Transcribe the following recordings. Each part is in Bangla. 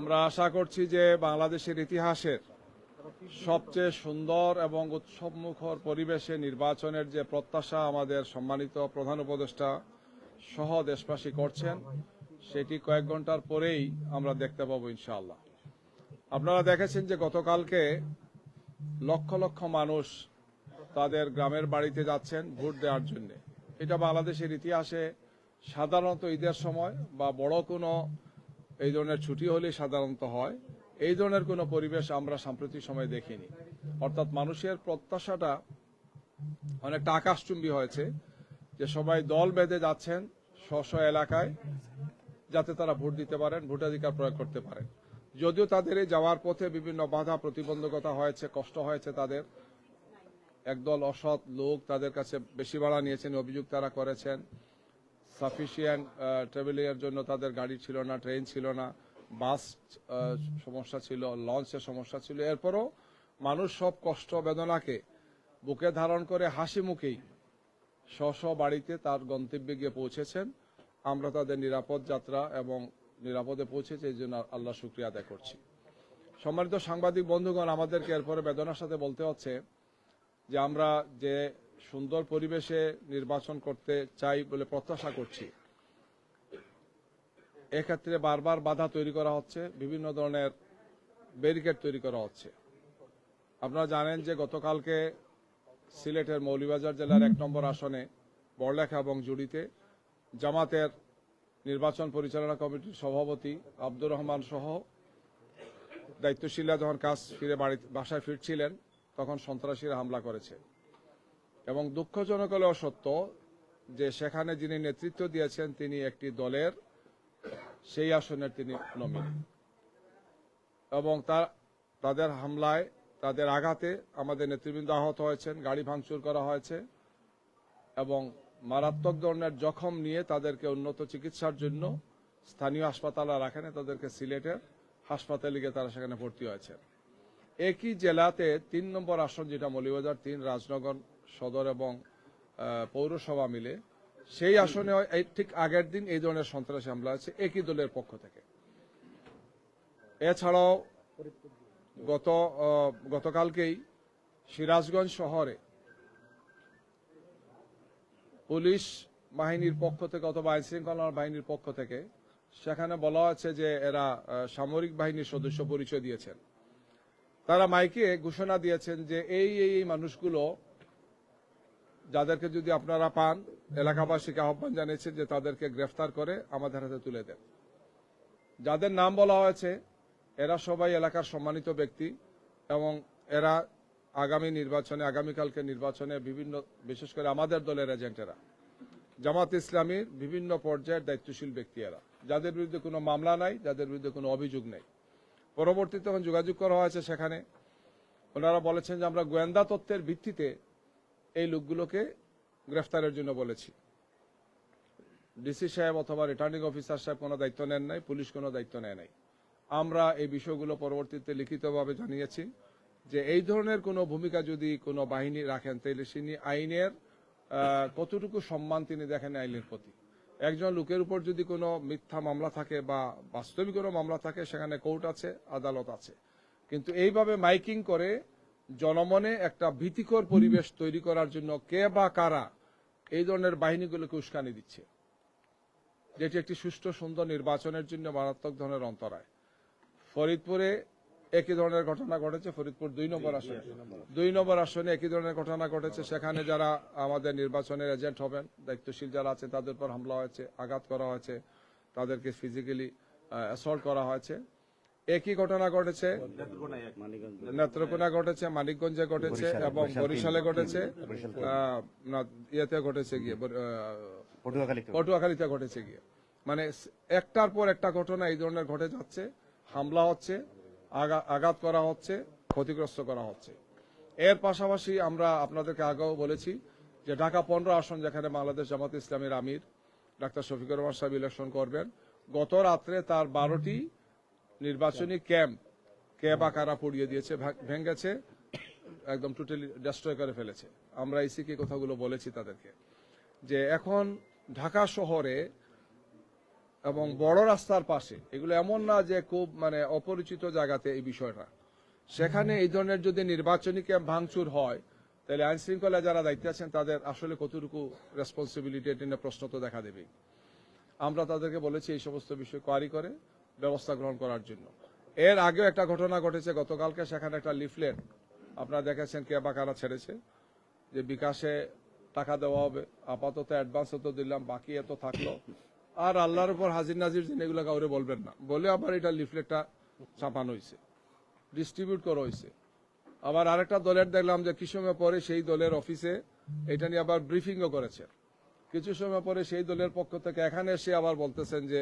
আমরা আশা করছি যে বাংলাদেশের ইতিহাসের সবচেয়ে সুন্দর এবং উৎসবমুখর পরিবেশে নির্বাচনের যে প্রত্যাশা আমাদের সম্মানিত প্রধান উপদেষ্টা সহ দেশবাসী করছেন, সেটি কয়েক ঘন্টার পরেই আমরা দেখতে পাবো ইনশাআল্লাহ। আপনারা দেখেছেন যে গতকালকে লক্ষ লক্ষ মানুষ তাদের গ্রামের বাড়িতে যাচ্ছেন ভোট দেওয়ার জন্য। এটা বাংলাদেশের ইতিহাসে সাধারণত ঈদের সময় বা বড় কোনো এই ধরনের ছুটি হলেই সাধারণত হয়, এই ধরনের কোনো পরিবেশ আমরা সাম্প্রতিক সময় দেখিনি। অর্থাৎ মানুষের প্রত্যাশাটা অনেকটা আকাশচুম্বী হয়েছে যে সবাই দল বেঁধে যাচ্ছেন স্ব এলাকায়, যাতে তারা ভোট দিতে পারেন, ভোটাধিকার প্রয়োগ করতে পারেন। যদিও তাদের এই যাওয়ার পথে বিভিন্ন বাধা প্রতিবন্ধকতা হয়েছে, কষ্ট হয়েছে তাদের। একদল অসৎ লোক তাদের কাছে বেশি ভাড়া নিয়েছেন, অভিযোগ তারা করেছেন। সাফিসিয়েন্ট ট্রাভেলিংয়ের জন্য তাদের গাড়ি ছিল না, ট্রেন ছিল না, বাস সমস্যা ছিল, লঞ্চের সমস্যা ছিল। এরপরও মানুষ সব কষ্ট বেদনাকে বুকে ধারণ করে হাসি মুখেই স্ব বাড়িতে তার গন্তব্যে গিয়ে পৌঁছেছেন। আমরা তাদের নিরাপদ যাত্রা এবং নিরাপদে পৌঁছেছে এই জন্য আল্লাহ শুকরিয়া আদায় করছি। সম্মানিত সাংবাদিক বন্ধুগণ, আমাদেরকে এরপরে বেদনার সাথে বলতে হচ্ছে যে আমরা যে সুন্দর পরিবেশে নির্বাচন করতে চাই বলে প্রত্যাশা করছি, এক্ষেত্রে বারবার বাধা তৈরি করা হচ্ছে, বিভিন্ন ধরনের ব্যারিকেড তৈরি করা হচ্ছে। আপনারা জানেন যে গতকালকে সিলেটের মৌলভীবাজার জেলার 1 নম্বর আসনে বড়লেখা এবং জুড়িতে জামাতের নির্বাচন পরিচালনা কমিটির সভাপতি আব্দুর রহমান সহ দায়িত্বশীলরা যখন কাজ ফিরে বাসায় ফিরছিলেন, তখন সন্ত্রাসীরা হামলা করেছে। এবং দুঃখজনক হলেও সত্য যে সেখানে যিনি নেতৃত্ব দিয়েছেন তিনি একটি দলের সেই আসনের তিনি নমিনি, এবং তাদের হামলায়, তাদের আঘাতে আমাদের নেতৃবৃন্দ আহত হয়েছেন, গাড়ি ভাঙচুর করা হয়েছে এবং মারাত্মক ধরনের জখম নিয়ে তাদেরকে উন্নত চিকিৎসার জন্য স্থানীয় হাসপাতালে রাখেন, তাদেরকে সিলেটের হাসপাতালে গিয়ে তারা সেখানে ভর্তি হয়েছে। একই জেলাতে 3 নম্বর আসন, যেটা মৌলভীবাজার 3, রাজনগর সদর এবং পৌরসভা মিলে, সেই আসনে ঠিক আগের দিন এই ধরনের সন্ত্রাসী হামলা হয়েছে একই দলের পক্ষ থেকে। এছাড়াও গতকালকেই সিরাজগঞ্জ শহরে পুলিশ বাহিনীর পক্ষ থেকে অথবা আইনশৃঙ্খলা বাহিনীর পক্ষ থেকে সেখানে বলা হয়েছে যে এরা সামরিক বাহিনীর সদস্য পরিচয় দিয়েছেন। তারা মাইকে ঘোষণা দিয়েছেন যে এই মানুষগুলো যাদেরকে যদি আপনারা পান, এলাকাবাসীকে আহ্বান জানিয়েছেন যে তাদেরকে গ্রেফতার করে আমাদের হাতে তুলে দেন। যাদের নাম বলা হয়েছে এরা সবাই এলাকার সম্মানিত ব্যক্তি এবং এরা আগামীকালকে নির্বাচনে বিভিন্ন, বিশেষ করে আমাদের দলের এজেন্টেরা, জামাত ইসলামীর বিভিন্ন পর্যায়ের দায়িত্বশীল ব্যক্তি এরা, যাদের বিরুদ্ধে কোনো মামলা নাই, যাদের বিরুদ্ধে কোনো অভিযোগ নেই। পরবর্তীতে যখন যোগাযোগ করা হয়েছে সেখানে ওনারা বলেছেন যে আমরা গোয়েন্দা তথ্যের ভিত্তিতে এই লোকগুলোকে গ্রেফতারের জন্য বলেছি। ডিসি সাহেব অথবা রিটার্নিং অফিসার সাহেব কোনো দায়িত্ব নেন নাই, পুলিশ কোনো দায়িত্ব নেয় নাই। আমরা এই বিষয়গুলো পরবর্তীতে লিখিতভাবে জানিয়েছি যে এই ধরনের কোনো ভূমিকা যদি কোনো বাহিনী রাখেন, তাহলে তিনি আইনের কতটুকু সম্মান তিনি দেখেন আইনের প্রতি। একজন লোকের উপর যদি কোনো মিথ্যা মামলা থাকে বা বাস্তবিক কোনো মামলা থাকে, সেখানে কোর্ট আছে, আদালত আছে, কিন্তু এইভাবে মাইকিং করে জনমনে একটা ভীতিকর পরিবেশ তৈরি করার জন্য কে বা কারা এই ধরনের বাহিনীগুলোকে উস্কানি দিচ্ছে, যেটি একটি সুষ্ঠু সুন্দর নির্বাচনের জন্য মারাত্মক ধরনের অন্তরায়। ফরিদপুরে একই ধরনের ঘটনা ঘটেছে, ফরিদপুর 2 নম্বর আসনে একই ধরনের ঘটনা ঘটেছে। সেখানে যারা আমাদের নির্বাচনের এজেন্ট হবেন, দায়িত্বশীল যারা আছে, তাদের উপর হামলা হয়েছে, আঘাত করা হয়েছে, তাদেরকে ফিজিক্যালি অ্যাসল্ট করা হয়েছে। একই ঘটনা ঘটেছে নেত্রকোনা ঘটেছে, মানিকগঞ্জে ঘটেছে এবং বরিশালে ঘটেছে, ইয়েতে ঘটেছে গিয়ে পটুয়াখালীতে ঘটেছে গিয়ে। মানে একটার পর একটা ঘটনা এই ধরনের ঘটে যাচ্ছে, হামলা হচ্ছে, আঘাত করা হচ্ছে, ক্ষতিগ্রস্ত করা হচ্ছে। এর পাশাপাশি আমরা আপনাদেরকে আগেও বলেছি যে ঢাকা 15 আসন, যেখানে বাংলাদেশ জামাত ইসলামীর আমির ডাক্তার শফিকুর রহমান সাহেব ইলেকশন করবেন, গত রাত্রে তার 12টি নির্বাচনী ক্যাম্প কে বা কারা পুড়িয়ে দিয়েছে, ভেঙেছে, একদম টোটালি ডেস্ট্রয় করে ফেলেছে। আমরা ইসিকে কথাগুলো বলেছি তাদেরকে যে এখন ঢাকা শহরে এবং বড় রাস্তার পাশে, এগুলো এমন না যে খুব মানে অপরিচিত জায়গাতে এই বিষয়টা, সেখানে এই ধরনের যদি নির্বাচনী ক্যাম্প ভাঙচুর হয়, তাহলে আইন শৃঙ্খলা যারা দায়িত্বে আছেন তাদের আসলে কতটুকু রেসপন্সিবিলিটি এটা নিয়ে প্রশ্ন তো দেখা দেবে। আমরা তাদেরকে বলেছি এই সমস্ত বিষয় কোয়ারি করে ব্যবস্থা গ্রহণ করার জন্য। এর আগেও একটা ঘটনা ঘটেছে গতকালকে, সেখানে একটা লিফলেট আপনারা দেখেছেন কে বা কারা ছেড়েছে, যে বিকাশে টাকা দেওয়া হবে, আপাতত অ্যাডভান্স তো দিলাম, বাকি এত থাকলো, আর আল্লাহর উপর হাজির নাজির দিন এগুলো কাউরে বলবেন না বলে আবার এটা লিফলেটটা ছাপানো হয়েছে, ডিস্ট্রিবিউট করা হয়েছে। আবার আরেকটা দলের দেখলাম যে কিছু সময় পরে সেই দলের অফিসে এটা নিয়ে আবার ব্রিফিংও করেছে। কিছু সময় পরে সেই দলের পক্ষ থেকে এখানে এসে আবার বলতেছেন যে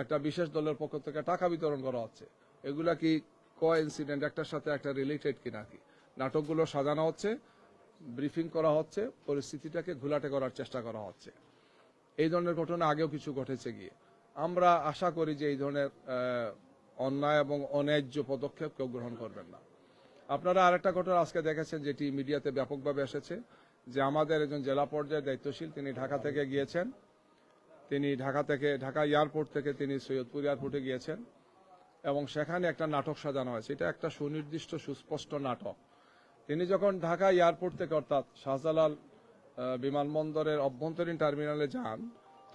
একটা বিশেষ দলের পক্ষ থেকে টাকা বিতরণ করা হচ্ছে। এগুলা কি কোইন্সিডেন্ট, একটার সাথে একটা রিলেটেড কিনা, কি নাটকগুলো সাজানো হচ্ছে, ব্রিফিং করা হচ্ছে, পরিস্থিতিটাকে ঘোলাটে করার চেষ্টা করা হচ্ছে। এই ধরনের ঘটনা আগেও কিছু ঘটেছে গিয়ে। আমরা আশা করি যে এই ধরনের অন্যায় এবং অন্যায্য পদক্ষেপ কেউ গ্রহণ করবেন না। আপনারা আরেকটা ঘটনা আজকে দেখেছেন যেটি মিডিয়াতে ব্যাপকভাবে এসেছে, যে আমাদের একজন জেলা পর্যায়ে দায়িত্বশীল তিনি ঢাকা থেকে গিয়েছেন, তিনি ঢাকা এয়ারপোর্ট থেকে তিনি সৈয়দপুর এয়ারপোর্টে গিয়েছেন এবং সেখানে একটা নাটক সাজানো হয়েছে। এটা একটা সুনির্দিষ্ট সুস্পষ্ট নাটক। তিনি যখন ঢাকা এয়ারপোর্ট থেকে অর্থাৎ শাহজালাল বিমানবন্দরের অভ্যন্তরীণ টার্মিনালে যান,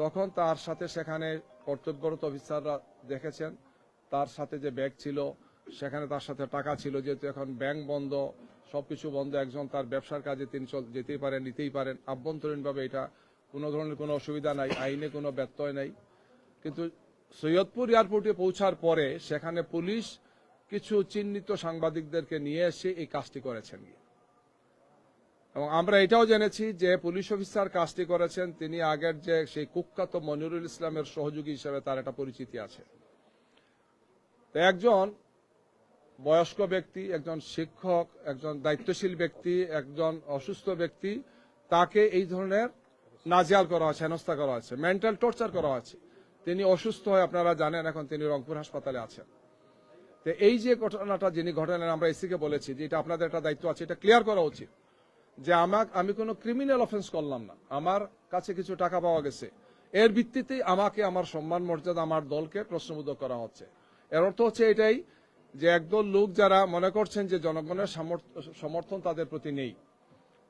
তখন তার সাথে সেখানে কর্তব্যরত অফিসাররা দেখেছেন তার সাথে যে ব্যাগ ছিল, সেখানে তার সাথে টাকা ছিল, যেহেতু এখন ব্যাংক বন্ধ, সবকিছু বন্ধ, একজন তার ব্যবসার কাজে তিনি যেতেই পারেন, নিতেই পারেন, আভ্যন্তরীণভাবে এটা কোনো ধরনের কোনো অসুবিধা নাই, আইনে কোনো ব্যত্যয় নাই। কিন্তু সৈয়দপুর এয়ারপোর্টে পৌঁছার পরে সেখানে পুলিশ কিছু চিহ্নিত সাংবাদিকদেরকে নিয়ে এসে এই কাজটি করেছেন। এবং আমরা এটাও জেনেছি যে পুলিশ অফিসার কাজটি করেছেন তিনি আগের যে সেই কুখ্যাত মনিরুল ইসলামের সহযোগী হিসেবে তার একটা পরিচিতি আছে। তো একজন বয়স্ক ব্যক্তি, একজন শিক্ষক, একজন দায়িত্বশীল ব্যক্তি, একজন অসুস্থ ব্যক্তি, তাকে এই ধরনের নাজেহাল করা হয়েছে, হেনস্থা করা হয়েছে, মেন্টাল টর্চার করা হয়েছে। তিনি অসুস্থ হয়ে আপনারা জানেন এখন তিনি রংপুর হাসপাতালে আছেন। তো এই যে ঘটনাটা যিনি ঘটলেন, আমরা এসিকে বলেছি যে এটা আপনাদের একটা দায়িত্ব আছে, এটা ক্লিয়ার করা উচিত যে আমি কোনো ক্রিমিনাল অফেন্স করলাম না, আমার কাছে কিছু টাকা পাওয়া গেছে, এর ভিত্তিতেই আমাকে আমার সম্মান মর্যাদা আমার দলকে প্রশ্নবোধ করা হচ্ছে। এর অর্থ হচ্ছে এটাই যে একদল লোক যারা মনে করছেন যে জনগণের সমর্থন তাদের প্রতি নেই,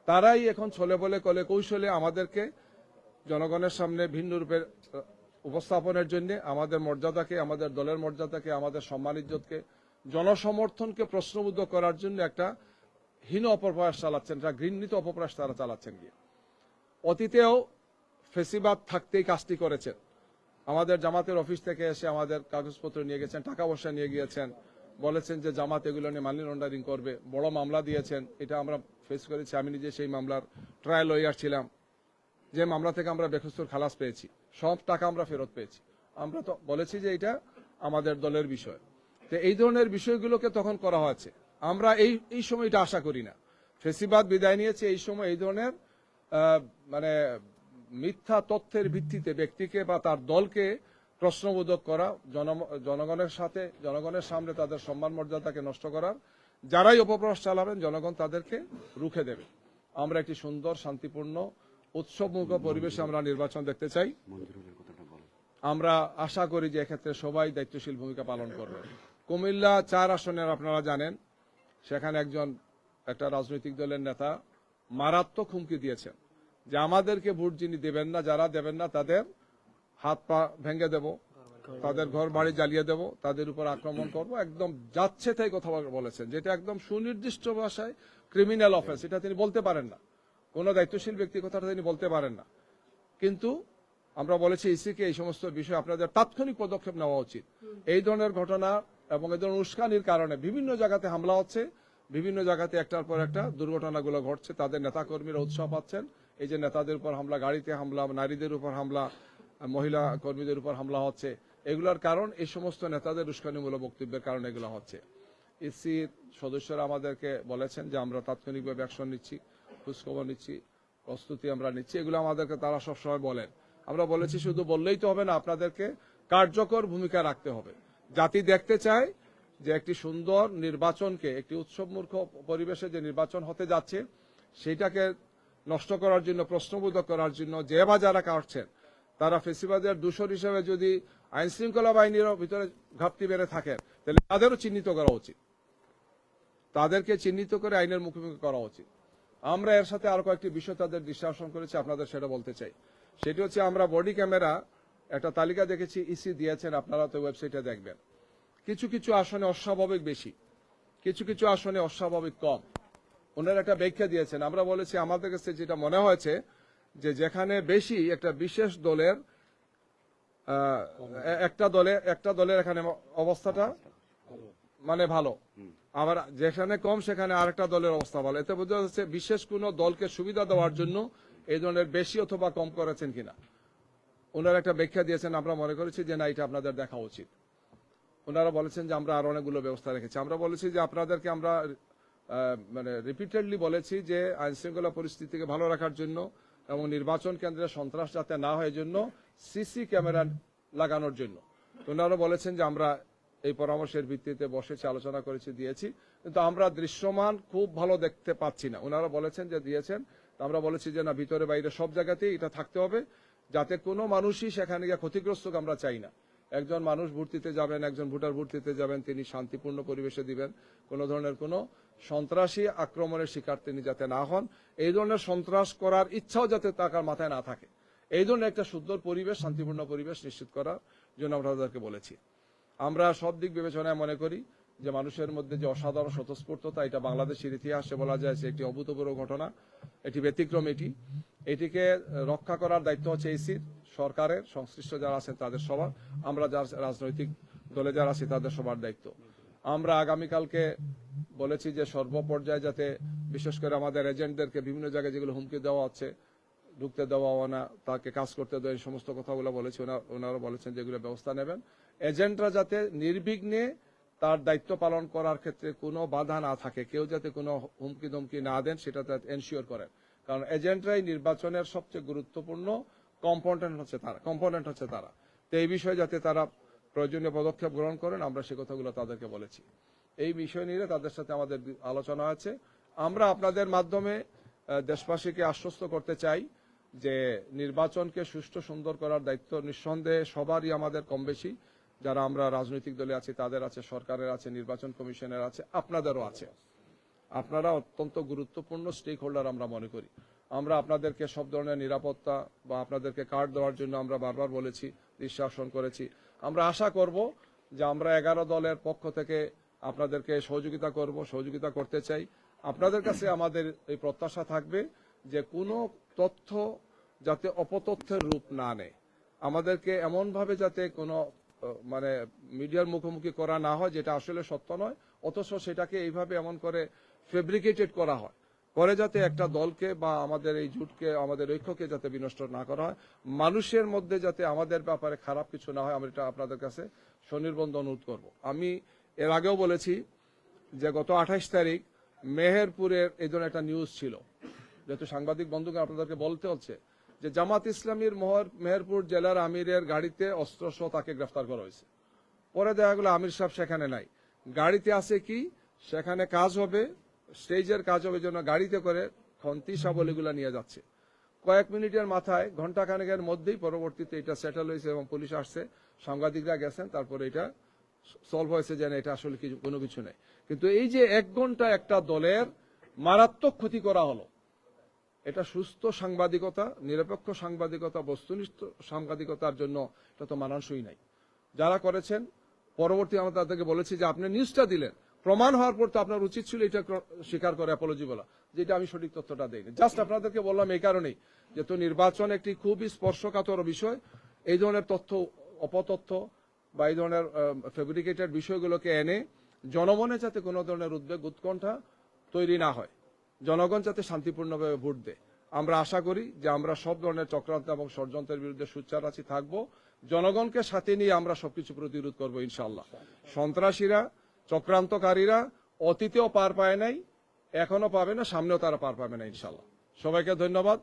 তারাই এখন ছলে বলে কলে কৌশলে আমাদেরকে জনগণের সামনে ভিন্ন রূপে উপস্থাপনের জন্য আমাদের মর্যাদাকে, আমাদের দলের মর্যাদাকে, আমাদের সম্মান ইজ্জতকে, জনসমর্থনকে প্রশ্নবুদ্ধ করার জন্য একটা হীন অপপ্রয়াস চালাচ্ছেন, একটা ঘৃণিত অপপ্রয়াস তারা চালাচ্ছেন গিয়ে। অতীতেও ফেসিবাদ থাকতেই কাজটি করেছেন। আমাদের জামাতের অফিস থেকে এসে আমাদের কাগজপত্র নিয়ে গেছেন, টাকা পয়সা নিয়ে গিয়েছেন, বলেছেন যে জামাত এগুলো নিয়ে মানি লন্ডারিং করবে, বড় মামলা দিয়েছেন। এটা আমরা ফেস করেছি, আমি নিজে সেই মামলার ট্রায়াল লয়ার ছিলাম, যে মামলা থেকে আমরা বেকসুর খালাস পেয়েছি, সব টাকা আমরা ফেরত পেয়েছি। আমরা তো বলেছি যে এটা আমাদের দলের বিষয়। তো এই ধরনের বিষয়গুলোকে তখন করা হয়েছে। আমরা এই সময়টা আশা করি না। ফেসিবাদ বিদায় নিয়েছে, এই সময় এই ধরনের মানে মিথ্যা তথ্যের ভিত্তিতে ব্যক্তিকে বা তার দলকে প্রশ্নবোধক করা, জনগণের সামনে তাদের সম্মান মর্যাদাকে নষ্ট করার, যারাই অপপ্রয়াস চালাবেন জনগণ তাদেরকে রুখে দেবে। আমরা একটি সুন্দর শান্তিপূর্ণ উৎসবমুখ পরিবেশে আমরা নির্বাচন দেখতে চাই। আমরা আশা করি যে এক্ষেত্রে সবাই দায়িত্বশীল ভূমিকা পালন করবে। কুমিল্লা 4 আসনের আপনারা জানেন, সেখানে একটা রাজনৈতিক দলের নেতা মারাত্মক হুমকি দিয়েছেন যে আমাদেরকে ভোট যিনি দেবেন না, যারা দেবেন না তাদের হাত পা ভেঙে দেব, তাদের ঘর বাড়ি জ্বালিয়ে দেব, তাদের উপর আক্রমণ করব, একদম যাচ্ছে তাই কথা বলেছেন, যেটা একদম সুনির্দিষ্ট ভাষায় ক্রিমিনাল অফেন্স। এটা তিনি বলতে পারেন না, কোন দায়িত্বশীল ব্যক্তি কথাটা তিনি বলতে পারেন না। কিন্তু আমরা বলেছি ইসিকে এই সমস্ত বিষয়ে আপনাদের তাৎক্ষণিক পদক্ষেপ নেওয়া উচিত। এই ধরনের ঘটনা এবং এই ধরনের উস্কানির কারণে বিভিন্ন জায়গাতে হামলা হচ্ছে, বিভিন্ন জায়গাতে একটার পর একটা দুর্ঘটনাগুলো ঘটছে, তাদের নেতাকর্মীরা উৎসাহ পাচ্ছেন। এই যে নেতাদের উপর হামলা, গাড়িতে হামলা, নারীদের উপর হামলা, মহিলা কর্মীদের উপর হামলা হচ্ছে, এগুলোর কারণ এই সমস্ত নেতাদের উস্কানিমূলক বক্তব্যের কারণে এগুলো হচ্ছে। ইসির সদস্যরা আমাদেরকে বলেছেন যে আমরা তাৎক্ষণিকভাবে অ্যাকশন নিচ্ছি, খোঁজখবর নিচ্ছি, প্রস্তুতি আমরা নিচ্ছি, এগুলো আমাদেরকে তারা সবসময় বলেন। আমরা বলেছি শুধু বললেই তো হবে না, আপনাদেরকে কার্যকর ভূমিকা রাখতে হবে। জাতি দেখতে চায় যে একটি সুন্দর নির্বাচনকে, একটি উৎসবমুখ পরিবেশে যে নির্বাচন হতে যাচ্ছে সেইটাকে নষ্ট করার জন্য, প্রশ্নবোধক করার জন্য যে বা যারা কাটছেন, তারা ফেসিবাদের দূষর হিসেবে যদি আইন শৃঙ্খলা বাহিনীরও ভিতরে ঘাপটি বেড়ে থাকে, তাহলে তাদেরও চিহ্নিত করা উচিত, তাদেরকে চিহ্নিত করে আইনের মুখোমুখি করা উচিত। আমরা এর সাথে আরো কয়েকটি বিষয় তাদের দৃষ্টি আকর্ষণ করেছি, আপনাদের সেটা বলতে চাই। সেটি হচ্ছে আমরা বডি ক্যামেরা একটা তালিকা দেখেছি, ইসি দিয়েছেন, আপনারা তো ওয়েবসাইটে দেখবেন। কিছু কিছু আসনে অস্বাভাবিক বেশি, কিছু কিছু আসনে অস্বাভাবিক কম। ওনারা একটা ব্যাখ্যা দিয়েছেন। আমরা বলেছি আমাদের কাছে যেটা মনে হয়েছে যে যেখানে বেশি একটা বিশেষ দলের একটা দলের এখানে অবস্থাটা মানে ভালো, আবার যেখানে কম সেখানে আরেকটা দলের অবস্থা ভালো। এতে বোঝা যাচ্ছে বিশেষ কোন দলকে সুবিধা দেওয়ার জন্য এই ধরনের বেশি অথবা কম করেছেন কিনা। ওনারা একটা ব্যাখ্যা দিয়েছেন, আমরা মনে করেছি যে না, এটা আপনাদের দেখা উচিত। ওনারা বলেছেন যে আমরা আরো অনেকগুলো ব্যবস্থা রেখেছি। আমরা বলেছি যে আপনাদেরকে আমরা মানে রিপিটেডলি বলেছি যে আইন শৃঙ্খলা পরিস্থিতিকে ভালো রাখার জন্য এবং নির্বাচন কেন্দ্রে সন্ত্রাস যাতে না হয় জন্য সিসি ক্যামেরা লাগানোর জন্য। ওনারা বলেছেন যে আমরা এই পরামর্শের ভিত্তিতে বসেছি, আলোচনা করেছি, দিয়েছি, কিন্তু আমরা দৃশ্যমান খুব ভালো দেখতে পাচ্ছি না। ওনারা বলেছেন যে দিয়েছেন, আমরা বলেছি যে না, ভিতরে বাইরে সব জায়গাতেই এটা থাকতে হবে, যাতে কোনো মানুষই সেখানে গিয়ে ক্ষতিগ্রস্ত আমরা চাই না। একজন মানুষ ভোট দিতে যাবেন, একজন ভোটার ভোট দিতে যাবেন, তিনি শান্তিপূর্ণ পরিবেশে দিবেন, কোনো ধরনের কোনো সন্ত্রাসী আক্রমণের শিকার তিনি যাতে না হন, এই ধরনের সন্ত্রাস করার ইচ্ছাও যাতে তার মাথায় না থাকে, এই ধরনের একটা সুন্দর পরিবেশ, শান্তিপূর্ণ পরিবেশ নিশ্চিত করার জন্য আমরা তাদেরকে বলেছি। আমরা সব দিক বিবেচনায় মনে করি যে মানুষের মধ্যে যে অসাধারণ স্বতঃস্ফূর্ততা, এটা বাংলাদেশের ইতিহাসে বলা যায় যে একটি অভূতপূর্ব ঘটনা, এটি ব্যতিক্রম। এটিকে রক্ষা করার দায়িত্ব হচ্ছে ইসির, সরকারের, সংশ্লিষ্ট যারা আছেন তাদের সবার, আমরা যারা রাজনৈতিক দলে যারা আছি তাদের সবার দায়িত্ব। আমরা আগামীকালকে বলেছি যে সর্বপর্যায়ে যাতে বিশেষ করে আমাদের এজেন্টদেরকে বিভিন্ন জায়গায় যেগুলো হুমকি দেওয়া হচ্ছে, ঢুকতে দেওয়া না, তাকে কাজ করতে দেওয়া, এই সমস্ত কথাগুলো বলেছি। ওনারা বলেছেন যে এগুলো ব্যবস্থা নেবেন। এজেন্টরা যাতে নির্বিঘ্নে তার দায়িত্ব পালন করার ক্ষেত্রে কোনো বাধা না থাকে, কেউ যাতে কোনো হুমকি ধমকি না দেন, সেটা এনশিওর করেন। কারণ এজেন্টরাই নির্বাচনের সবচেয়ে গুরুত্বপূর্ণ কম্পোনেন্ট হচ্ছে তারা। তো এই বিষয়ে যাতে তারা প্রয়োজনীয় পদক্ষেপ গ্রহণ করেন, আমরা সে কথাগুলো তাদেরকে বলেছি। এই বিষয় নিয়ে তাদের সাথে আমাদের আলোচনা আছে। আমরা আপনাদের মাধ্যমে দেশবাসীকে আশ্বস্ত করতে চাই যে নির্বাচনকে সুষ্ঠু সুন্দর করার দায়িত্ব নিঃসন্দেহে সবারই আমাদের কম বেশি, যারা আমরা রাজনৈতিক দলে আছি তাদের আছে, সরকারের আছে, নির্বাচন কমিশনের আছে, আপনাদেরও আছে। আপনারা অত্যন্ত গুরুত্বপূর্ণ স্টেক হোল্ডার আমরা মনে করি। আমরা আপনাদেরকে সব ধরনের নিরাপত্তা বা আপনাদেরকে কার্ড দেওয়ার জন্য আমরা বারবার বলেছি, দৃষ্টি আকর্ষণ করেছি। আমরা আশা করব যে আমরা 11 দলের পক্ষ থেকে আপনাদেরকে সহযোগিতা করতে চাই। আপনাদের কাছে আমাদের এই প্রত্যাশা থাকবে যে কোনো তথ্য যাতে অপতথ্যের রূপ না নেয়, আমাদেরকে এমনভাবে যাতে কোনো মানে মিডিয়ার মুখোমুখি করা না হয় যেটা আসলে সত্য নয়, অথচ সেটাকে এইভাবে এমন করে ফেব্রিকেটেড করা হয়, করে যাতে একটা দলকে বা আমাদের এই জোটকে, আমাদের ঐক্যকে যাতে বিনষ্ট না করা হয়, মানুষের মধ্যে যাতে আমাদের ব্যাপারে খারাপ কিছু না হয়, আমরা এটা আপনাদের কাছে সনির্বন্ধ অনুরোধ করব। আমি এর আগেও বলেছি যে গত 28 তারিখ মেহেরপুরের এই ধরনের একটা নিউজ ছিল, যেহেতু সাংবাদিক বন্ধুকে আপনাদেরকে বলতে হচ্ছে যে জামাত ইসলামীর মেহেরপুর জেলার আমিরের গাড়িতে অস্ত্রসহ তাকে গ্রেফতার করা হয়েছে। পরে দেখা গেল আমির সাহেব সেখানে নাই, গাড়িতে আছে কি, সেখানে কাজ হবে, স্টেজের কাজ হবে জন্য গাড়িতে করে খন্তি সাবলীগুলা নিয়ে যাচ্ছে। কয়েক মিনিটের মাথায়, ঘন্টাখানেকের মধ্যেই পরবর্তীতে এটা সেটেল হয়েছে এবং পুলিশ আসছে, সাংবাদিকরা গেছেন, তারপরে এটা সলভ হয়েছে যে এটা আসলে কোনো কিছু নেই। কিন্তু এই যে 1 ঘন্টা একটা দলের মারাত্মক ক্ষতি করা হলো, এটা সুস্থ সাংবাদিকতা, নিরপেক্ষ সাংবাদিকতা, বস্তুনিষ্ঠ সাংবাদিকতার জন্য এটা তো মানানসই নাই। যারা করেছেন পরবর্তী আমরা তাদেরকে বলেছি যে আপনি নিউজটা দিলেন, প্রমাণ হওয়ার পর তো আপনার উচিত ছিল এটা স্বীকার করে অ্যাপোলজি বলা, যেটা আমি সঠিক তথ্যটা দেইনি। জাস্ট আপনাদেরকে বললাম এই কারণেই, যেহেতু নির্বাচন একটি খুবই স্পর্শকাতর বিষয়, এই ধরনের তথ্য, অপতথ্য বা এই ধরনের ফেব্রিকেটেড বিষয়গুলোকে এনে জনমনে যাতে কোনো ধরনের উদ্বেগ, উৎকণ্ঠা তৈরি না হয়, জনগণ যাতে শান্তিপূর্ণভাবে ভোট দেয়। আমরা আশা করি যে আমরা সব ধরনের চক্রান্ত এবং ষড়যন্ত্রের বিরুদ্ধে সোচ্চার আছি, থাকবো, জনগণকে সাথে নিয়ে আমরা সবকিছু প্রতিরোধ করবো ইনশাআল্লাহ। সন্ত্রাসীরা, চক্রান্তকারীরা অতীতেও পার পায় নাই, এখনো পাবে না, সামনেও তারা পার পাবে না ইনশাআল্লাহ। সবাইকে ধন্যবাদ।